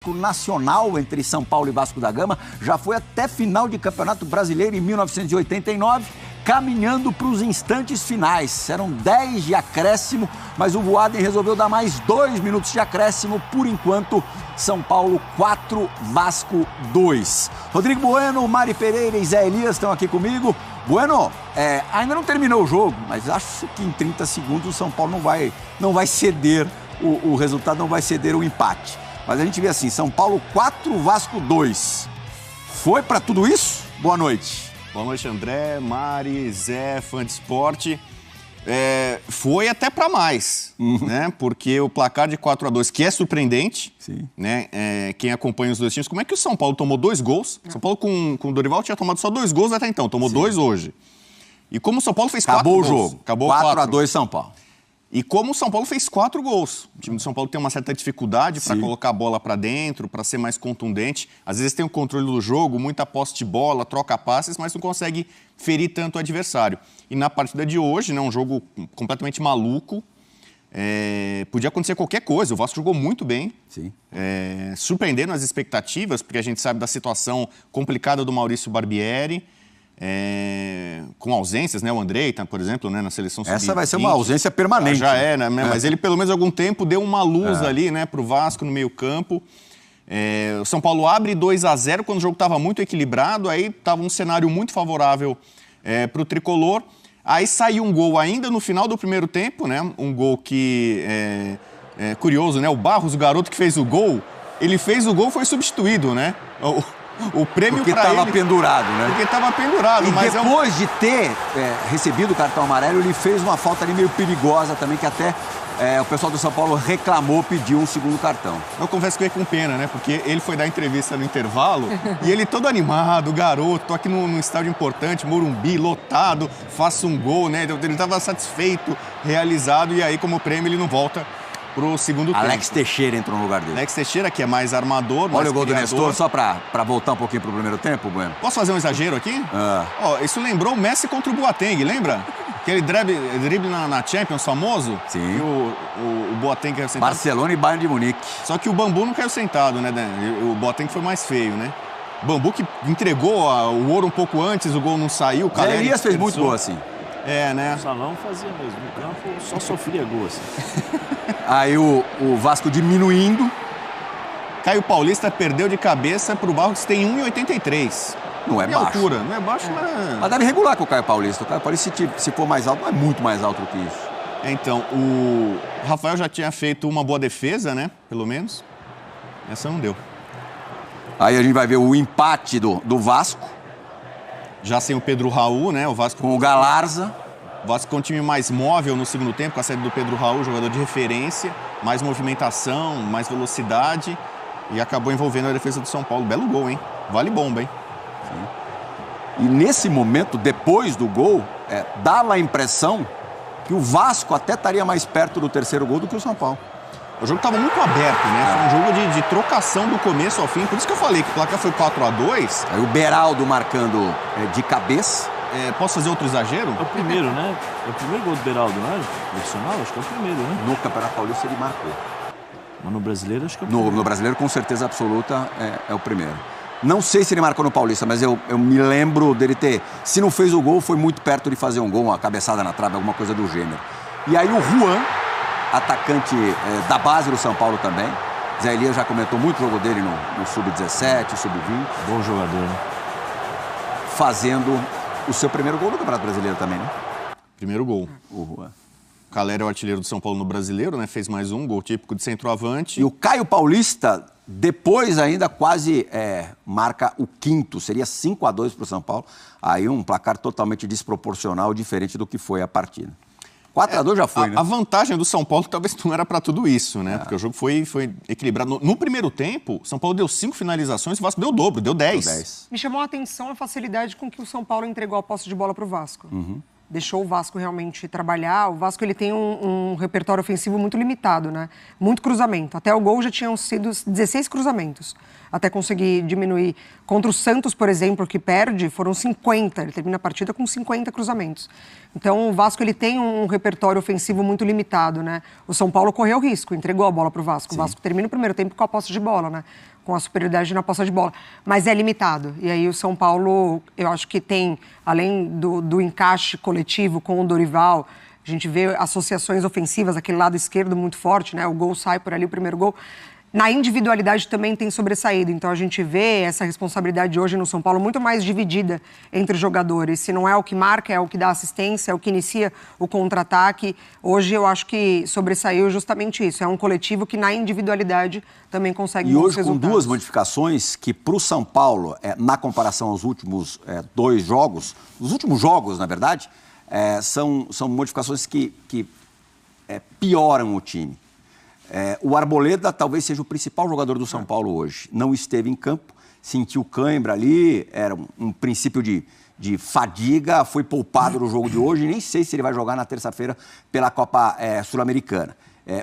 clássico nacional entre São Paulo e Vasco da Gama. Já foi até final de Campeonato Brasileiro em 1989, caminhando para os instantes finais. Eram 10 de acréscimo, mas o Voaden resolveu dar mais 2 minutos de acréscimo. Por enquanto, São Paulo 4, Vasco 2. Rodrigo Bueno, Mari Pereira e Zé Elias estão aqui comigo. Bueno, ainda não terminou o jogo, mas acho que em 30 segundos o São Paulo não vai ceder o resultado, não vai ceder o empate. Mas a gente vê assim, São Paulo 4, Vasco 2. Foi para tudo isso? Boa noite. Boa noite, André, Mari, Zé, fã de esporte. Foi até para mais, né? Porque o placar de 4-2, que é surpreendente, sim, né? Quem acompanha os dois times, como é que o São Paulo tomou 2 gols? São Paulo com o Dorival tinha tomado só 2 gols até então, tomou 2 hoje. E como o São Paulo fez 4 gols... Acabou o jogo, acabou 4-2 São Paulo. E como o São Paulo fez 4 gols. O time do São Paulo tem uma certa dificuldade para colocar a bola para dentro, para ser mais contundente. Às vezes tem o controle do jogo, muita posse de bola, troca passes, mas não consegue ferir tanto o adversário. E na partida de hoje, né, um jogo completamente maluco, podia acontecer qualquer coisa. O Vasco jogou muito bem, surpreendendo as expectativas, porque a gente sabe da situação complicada do Maurício Barbieri, com ausências, né? O Andrei, por exemplo, né, na seleção sub-20. Essa vai ser uma ausência permanente. Já é, né? Mas ele, pelo menos, há algum tempo, deu uma luz ali, né, para o Vasco no meio-campo. O São Paulo abre 2-0 quando o jogo estava muito equilibrado, aí estava um cenário muito favorável para o tricolor. Aí saiu um gol ainda no final do primeiro tempo, né? Um gol que é curioso, né? O Barros, o garoto que fez o gol, ele fez o gol e foi substituído, né? O prêmio para ele... Porque estava pendurado, né? Porque estava pendurado. E mas depois de ter recebido o cartão amarelo, ele fez uma falta ali meio perigosa também, que até o pessoal do São Paulo reclamou, pediu um segundo cartão. Eu confesso que eu fiquei com pena, né? Porque ele foi dar entrevista no intervalo e ele todo animado, garoto, tô aqui num estádio importante, Morumbi, lotado, faço um gol, né? Ele estava satisfeito, realizado, e aí, como prêmio, ele não volta pro segundo tempo. Alex Teixeira entrou no lugar dele. Alex Teixeira, que é mais armador, Olha o gol do Nestor, só para voltar um pouquinho pro primeiro tempo, Bueno. Posso fazer um exagero aqui? Isso lembrou o Messi contra o Boateng, lembra? Aquele drible na Champions famoso. Sim. E o Boateng caiu sentado. Barcelona e Bayern de Munique. Só que o Bambu não caiu sentado, né? O Boateng foi mais feio, né? O Bambu que entregou o ouro um pouco antes, o gol não saiu. O Zé Elias fez muito gol assim. Né? O Salão fazia mesmo. No campo só sofria gol assim. Aí o Vasco diminuindo. Caio Paulista perdeu de cabeça pro Barros, que tem 1,83. Não é baixo. Altura. Não é baixo, mas deve regular com o Caio Paulista. O Caio Paulista, se for mais alto, não é muito mais alto do que isso. Então, o Rafael já tinha feito uma boa defesa, né? Pelo menos. Essa não deu. Aí a gente vai ver o empate do Vasco. Já sem o Pedro Raul, né? O Vasco com o Galarza. O Vasco com um time mais móvel no segundo tempo, com a saída do Pedro Raul, jogador de referência, mais movimentação, mais velocidade, e acabou envolvendo a defesa do São Paulo. Belo gol, hein? Vale bomba, hein? Sim. E nesse momento, depois do gol, dá a impressão que o Vasco até estaria mais perto do terceiro gol do que o São Paulo. O jogo estava muito aberto, né? Foi um jogo de trocação do começo ao fim. Por isso que eu falei que o placar foi 4-2. Aí o Beraldo marcando de cabeça. Posso fazer outro exagero? É o primeiro, né? É o primeiro gol do Beraldo, não é? Profissional? Acho que é o primeiro, né? No Campeonato Paulista ele marcou. Mas no Brasileiro acho que é o primeiro. No Brasileiro, com certeza absoluta, é o primeiro. Não sei se ele marcou no Paulista, mas eu me lembro dele ter... Se não fez o gol, foi muito perto de fazer um gol, uma cabeçada na trave, alguma coisa do gênero. E aí o Juan, atacante da base do São Paulo também. Zé Elias já comentou muito o jogo dele no Sub-17, Sub-20. Bom jogador, né? Fazendo o seu primeiro gol no Campeonato Brasileiro também, né? Primeiro gol. O Juan. O Calera é o artilheiro do São Paulo no Brasileiro, né? Fez mais um gol típico de centroavante. E o Caio Paulista, depois ainda quase marca o quinto. Seria 5-2 para o São Paulo. Aí um placar totalmente desproporcional, diferente do que foi a partida. 4-2 já foi, né? A vantagem do São Paulo talvez não era para tudo isso, né? Porque o jogo foi equilibrado. No primeiro tempo, o São Paulo deu 5 finalizações, o Vasco deu o dobro, deu 10. Me chamou a atenção a facilidade com que o São Paulo entregou a posse de bola para o Vasco. Deixou o Vasco realmente trabalhar. O Vasco ele tem um repertório ofensivo muito limitado, né? Muito cruzamento. Até o gol já tinham sido 16 cruzamentos. Até conseguir diminuir. Contra o Santos, por exemplo, que perde, foram 50. Ele termina a partida com 50 cruzamentos. Então, o Vasco ele tem um repertório ofensivo muito limitado, né? O São Paulo correu risco, entregou a bola para o Vasco. Sim. O Vasco termina o primeiro tempo com a posse de bola, né? com a superioridade na posse de bola. Mas é limitado. E aí o São Paulo, eu acho que tem, além do encaixe coletivo com o Dorival, a gente vê associações ofensivas, aquele lado esquerdo muito forte, né? O gol sai por ali, o primeiro gol. Na individualidade também tem sobressaído. Então a gente vê essa responsabilidade hoje no São Paulo muito mais dividida entre os jogadores. Se não é o que marca, é o que dá assistência, é o que inicia o contra-ataque. Hoje eu acho que sobressaiu justamente isso. É um coletivo que na individualidade também consegue bons resultados. E hoje com duas modificações que para o São Paulo, na comparação aos últimos dois jogos, os últimos jogos, na verdade, são modificações que pioram o time. O Arboleda talvez seja o principal jogador do São Paulo hoje. Não esteve em campo, sentiu cãibra ali, era um princípio de fadiga, foi poupado no jogo de hoje. Nem sei se ele vai jogar na terça-feira pela Copa Sul-Americana.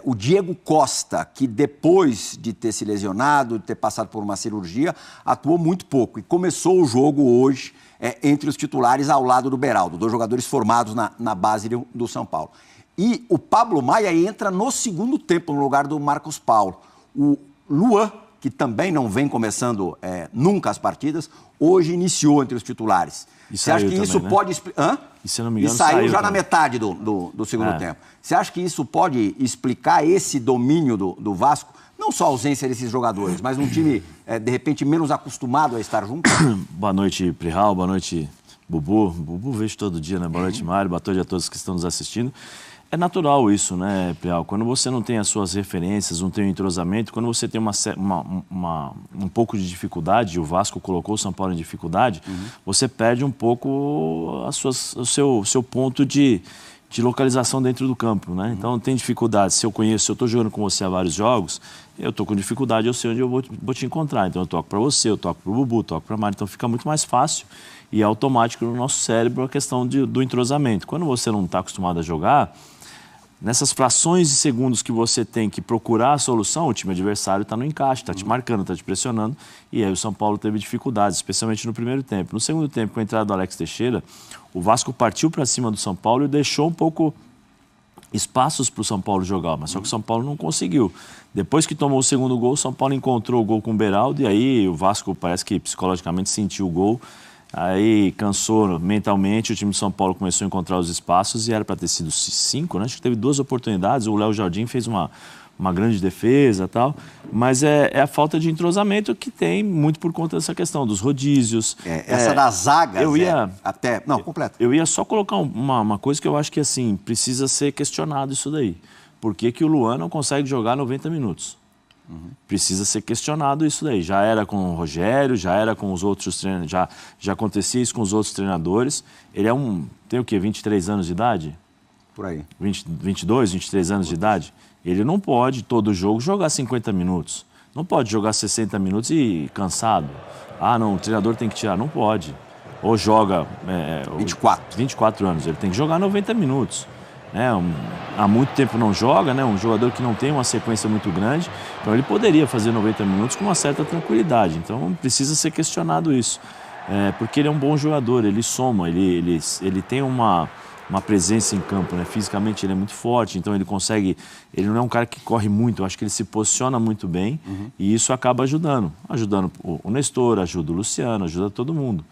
O Diego Costa, que depois de ter se lesionado, de ter passado por uma cirurgia, atuou muito pouco. E começou o jogo hoje entre os titulares ao lado do Beraldo, dois jogadores formados na base do São Paulo. E o Pablo Maia entra no segundo tempo, no lugar do Marcos Paulo. O Luan, que também não vem começando nunca as partidas, hoje iniciou entre os titulares. Você acha que isso pode explicar? E se não me engano, saiu já na metade do segundo tempo. Você acha que isso pode explicar esse domínio do Vasco? Não só a ausência desses jogadores, mas um time, de repente, menos acostumado a estar junto? Boa noite, Prihal. Boa noite, Bubu. Bubu vejo todo dia, né? Boa noite, Mário. Boa noite a todos que estão nos assistindo. É natural isso, né, Prihal? Quando você não tem as suas referências, não tem o entrosamento, quando você tem um pouco de dificuldade, o Vasco colocou o São Paulo em dificuldade, você perde um pouco o seu ponto de localização dentro do campo, né? Então tem dificuldade. Se eu estou jogando com você há vários jogos, eu estou com dificuldade, eu sei onde eu vou te encontrar. Então eu toco para você, eu toco para o Bubu, toco para a Mário. Então fica muito mais fácil e é automático no nosso cérebro a questão do entrosamento. Quando você não está acostumado a jogar, nessas frações de segundos que você tem que procurar a solução, o time adversário está no encaixe, está te marcando, está te pressionando. E aí o São Paulo teve dificuldades, especialmente no primeiro tempo. No segundo tempo, com a entrada do Alex Teixeira, o Vasco partiu para cima do São Paulo e deixou um pouco espaços para o São Paulo jogar, mas só que o São Paulo não conseguiu. Depois que tomou o segundo gol, o São Paulo encontrou o gol com o Beraldo e aí o Vasco parece que psicologicamente sentiu o gol. Aí cansou mentalmente, o time de São Paulo começou a encontrar os espaços e era para ter sido 5, né? Acho que teve 2 oportunidades, o Léo Jardim fez uma grande defesa e tal, mas é a falta de entrosamento que tem muito por conta dessa questão dos rodízios. Essa das zagas, completo. Eu ia só colocar uma coisa que eu acho que assim, precisa ser questionado isso daí. Por que o Luan não consegue jogar 90 minutos? Precisa ser questionado isso daí. Já era com o Rogério, já era com os outros treinadores, já acontecia isso com os outros treinadores. Ele tem o quê? 23 anos de idade? Por aí. 22, 23 anos de idade? Ele não pode, todo jogo, jogar 50 minutos. Não pode jogar 60 minutos e cansado. Não, o treinador tem que tirar. Não pode. Ou joga... 24 anos. Ele tem que jogar 90 minutos. Há muito tempo não joga, né? Um jogador que não tem uma sequência muito grande, então ele poderia fazer 90 minutos com uma certa tranquilidade, então precisa ser questionado isso, porque ele é um bom jogador, ele soma, ele tem uma presença em campo, né? Fisicamente ele é muito forte, então ele não é um cara que corre muito, eu acho que ele se posiciona muito bem e isso acaba ajudando o Nestor, ajuda o Luciano, ajuda todo mundo.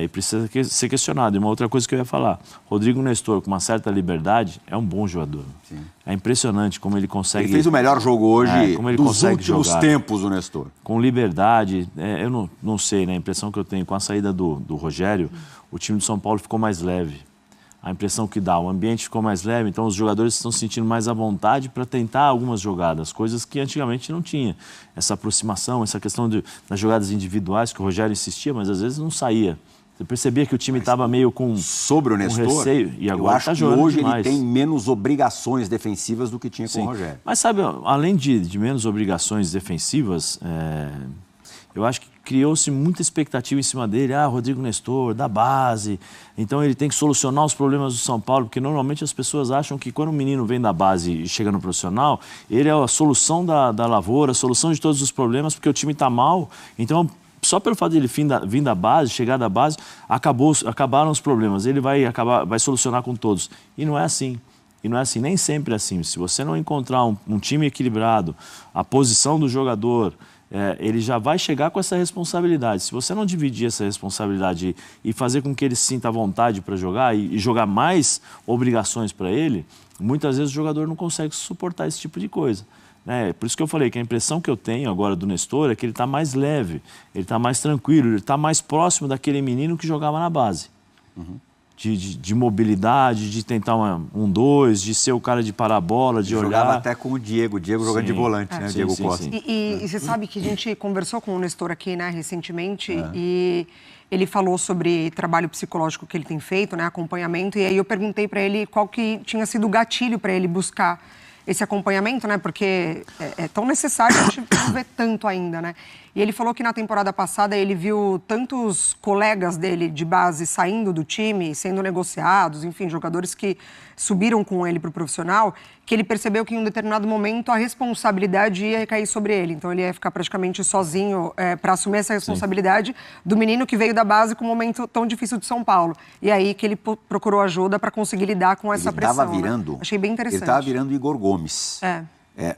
E precisa ser questionado. E uma outra coisa que eu ia falar, Rodrigo Nestor, com uma certa liberdade, é um bom jogador. Sim. É impressionante como ele consegue... Ele fez o melhor jogo hoje dos últimos tempos, o Nestor. Com liberdade, eu não sei, né? A impressão que eu tenho com a saída do Rogério, o time do São Paulo ficou mais leve. A impressão que dá, o ambiente ficou mais leve, então os jogadores estão se sentindo mais à vontade para tentar algumas jogadas, coisas que antigamente não tinha. Essa aproximação, essa questão das jogadas individuais que o Rogério insistia, mas às vezes não saía. Você percebia que o time estava meio com sobre o Nestor, receio, e agora eu acho que hoje demais. Ele tem menos obrigações defensivas do que tinha com o Rogério. Mas sabe, além de menos obrigações defensivas, eu acho que criou-se muita expectativa em cima dele. Rodrigo Nestor, da base, então ele tem que solucionar os problemas do São Paulo, porque normalmente as pessoas acham que quando um menino vem da base e chega no profissional, ele é a solução da lavoura, a solução de todos os problemas, porque o time está mal. Então, só pelo fato de ele vir da base, chegar da base, acabaram os problemas. Ele vai solucionar com todos. E não é assim. Nem sempre é assim. Se você não encontrar um time equilibrado, a posição do jogador, ele já vai chegar com essa responsabilidade. Se você não dividir essa responsabilidade e fazer com que ele se sinta à vontade para jogar e jogar mais obrigações para ele, muitas vezes o jogador não consegue suportar esse tipo de coisa. Por isso que eu falei que a impressão que eu tenho agora do Nestor é que ele está mais leve, ele está mais tranquilo, ele está mais próximo daquele menino que jogava na base. De mobilidade, de tentar um 2, de ser o cara de parar a bola, de olhar. Jogava até com o Diego jogando de volante, né? O Diego Costa. E você sabe que a gente conversou com o Nestor aqui, né, recentemente, e ele falou sobre trabalho psicológico que ele tem feito, né, acompanhamento, e aí eu perguntei para ele qual que tinha sido o gatilho para ele buscar esse acompanhamento, né? Porque é tão necessário, a gente não vê tanto ainda, né? E ele falou que na temporada passada ele viu tantos colegas dele de base saindo do time, sendo negociados, enfim, jogadores que subiram com ele para o profissional, que ele percebeu que em um determinado momento a responsabilidade ia recair sobre ele. Então ele ia ficar praticamente sozinho para assumir essa responsabilidade do menino que veio da base com um momento tão difícil de São Paulo. E aí que ele procurou ajuda para conseguir lidar com essa pressão. Ele estava virando... Né? Achei bem interessante. Ele estava virando Igor Gomes.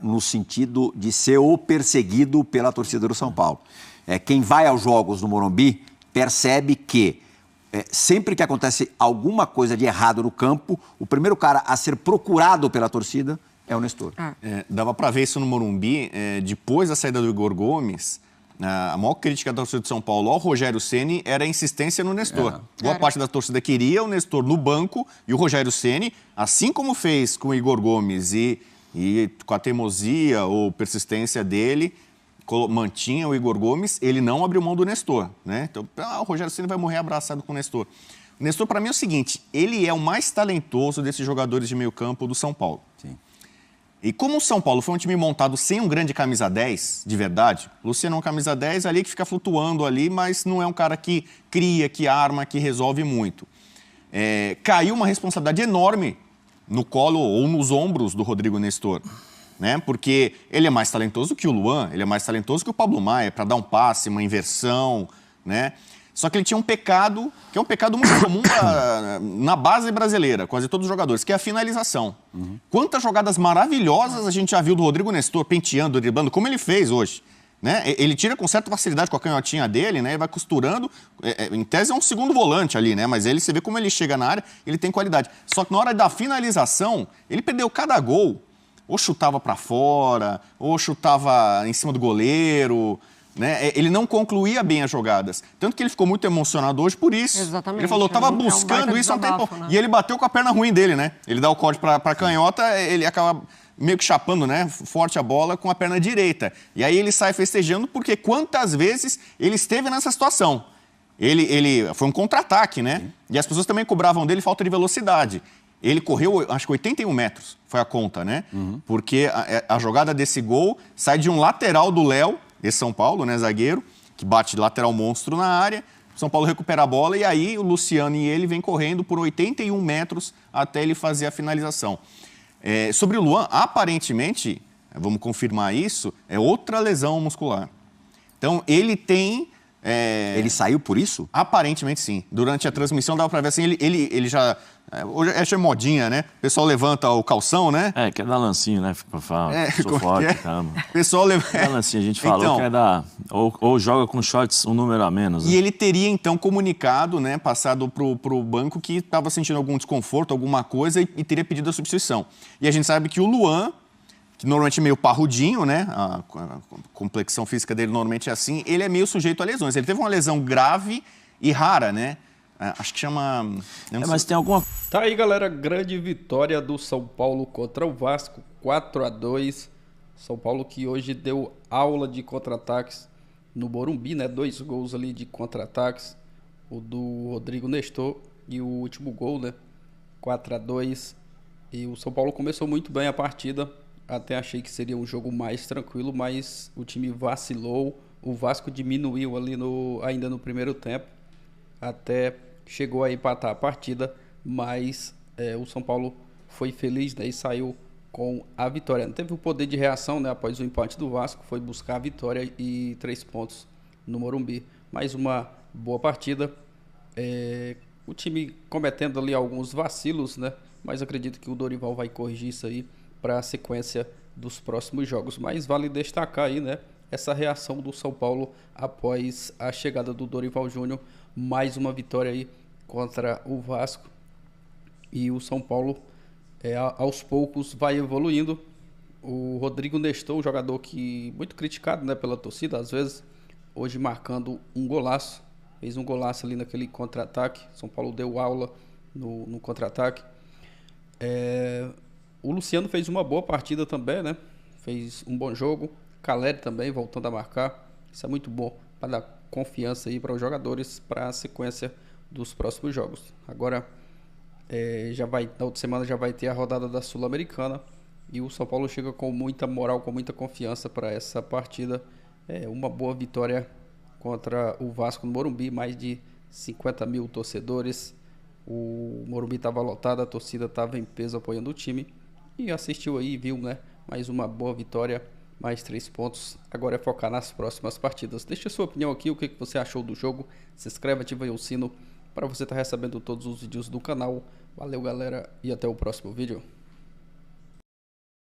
No sentido de ser o perseguido pela torcida do São Paulo. Quem vai aos jogos no Morumbi percebe que sempre que acontece alguma coisa de errado no campo, o primeiro cara a ser procurado pela torcida é o Nestor. Dava para ver isso no Morumbi. Depois da saída do Igor Gomes, a maior crítica da torcida de São Paulo ao Rogério Ceni era a insistência no Nestor. Boa parte da torcida queria o Nestor no banco e o Rogério Ceni, assim como fez com o Igor Gomes e com a teimosia ou persistência dele, mantinha o Igor Gomes, ele não abriu mão do Nestor, né? Então, o Rogério Ceni vai morrer abraçado com o Nestor. O Nestor, para mim, é o seguinte, ele é o mais talentoso desses jogadores de meio campo do São Paulo. Sim. E como o São Paulo foi um time montado sem um grande camisa 10, de verdade, o Luciano é um camisa 10 ali que fica flutuando ali, mas não é um cara que cria, que arma, que resolve muito. Caiu uma responsabilidade enorme no colo ou nos ombros do Rodrigo Nestor, né? Porque ele é mais talentoso que o Luan, ele é mais talentoso que o Pablo Maia para dar um passe, uma inversão, né? Só que ele tinha um pecado, que é um pecado muito comum na base brasileira, quase todos os jogadores, que é a finalização. Quantas jogadas maravilhosas a gente já viu do Rodrigo Nestor penteando, driblando, como ele fez hoje. Né? Ele tira com certa facilidade com a canhotinha dele, né? Ele vai costurando. Em tese é um segundo volante ali, né? Mas você vê como ele chega na área, ele tem qualidade. Só que na hora da finalização, ele perdeu cada gol. Ou chutava para fora, ou chutava em cima do goleiro. Né? Ele não concluía bem as jogadas. Tanto que ele ficou muito emocionado hoje por isso. Exatamente. Ele falou, estava buscando isso há um tempo. Né? E ele bateu com a perna ruim dele, né? Ele dá o corte para a canhota, ele acaba meio que chapando, né, forte a bola com a perna direita. E aí ele sai festejando porque quantas vezes ele esteve nessa situação. Ele foi um contra-ataque, né? E as pessoas também cobravam dele falta de velocidade. Ele correu, acho que 81 metros, foi a conta, né? Porque a jogada desse gol sai de um lateral do Léo, esse São Paulo, né, zagueiro, que bate lateral monstro na área. São Paulo recupera a bola e aí o Luciano e ele vêm correndo por 81 metros até ele fazer a finalização. Sobre o Luan, aparentemente, vamos confirmar isso, é outra lesão muscular. Então, ele tem... Ele saiu por isso? Aparentemente, sim. Durante a transmissão, dava para ver assim, ele já... Hoje é modinha, né? O pessoal levanta o calção, né? Quer dar lancinho, né? Sou forte, caramba. O pessoal levanta... Quer dar lancinho, a gente falou então, que é dar... Ou joga com shorts um número a menos. Né? E ele teria, então, comunicado, né? Passado pro banco que estava sentindo algum desconforto, alguma coisa, e teria pedido a substituição. E a gente sabe que o Luan, que normalmente é meio parrudinho, né? A complexão física dele normalmente é assim, ele é meio sujeito a lesões. Ele teve uma lesão grave e rara, né? Acho que chama... mas tem alguma... Tá aí, galera. Grande vitória do São Paulo contra o Vasco, 4-2. São Paulo que hoje deu aula de contra-ataques no Morumbi, né? 2 gols ali de contra-ataques. O do Rodrigo Nestor e o último gol, né? 4-2. E o São Paulo começou muito bem a partida. Até achei que seria um jogo mais tranquilo, mas o time vacilou. O Vasco diminuiu ali ainda no primeiro tempo. Até chegou a empatar a partida, mas o São Paulo foi feliz, né, e saiu com a vitória. Não teve o poder de reação, né, após o empate do Vasco, foi buscar a vitória e 3 pontos no Morumbi. Mais uma boa partida. O time cometendo ali alguns vacilos, né, mas acredito que o Dorival vai corrigir isso aí para a sequência dos próximos jogos. Mas vale destacar aí, né, essa reação do São Paulo após a chegada do Dorival Júnior. Mais uma vitória aí contra o Vasco. E o São Paulo, aos poucos, vai evoluindo. O Rodrigo Nestor, um jogador que muito criticado, né, pela torcida, às vezes, hoje marcando um golaço. Fez um golaço ali naquele contra-ataque. São Paulo deu aula no contra-ataque. O Luciano fez uma boa partida também, né? Fez um bom jogo. Caleri também voltando a marcar. Isso é muito bom para dar confiança aí para os jogadores para a sequência dos próximos jogos. Agora, na outra semana já vai ter a rodada da Sul-Americana e o São Paulo chega com muita moral, com muita confiança para essa partida. Uma boa vitória contra o Vasco no Morumbi, mais de 50 mil torcedores. O Morumbi estava lotado, a torcida estava em peso apoiando o time e assistiu aí, viu, né? Mais uma boa vitória, mais 3 pontos. Agora é focar nas próximas partidas. Deixa a sua opinião aqui, o que você achou do jogo. Se inscreve, ativa aí o sino para você estar recebendo todos os vídeos do canal. Valeu, galera, e até o próximo vídeo.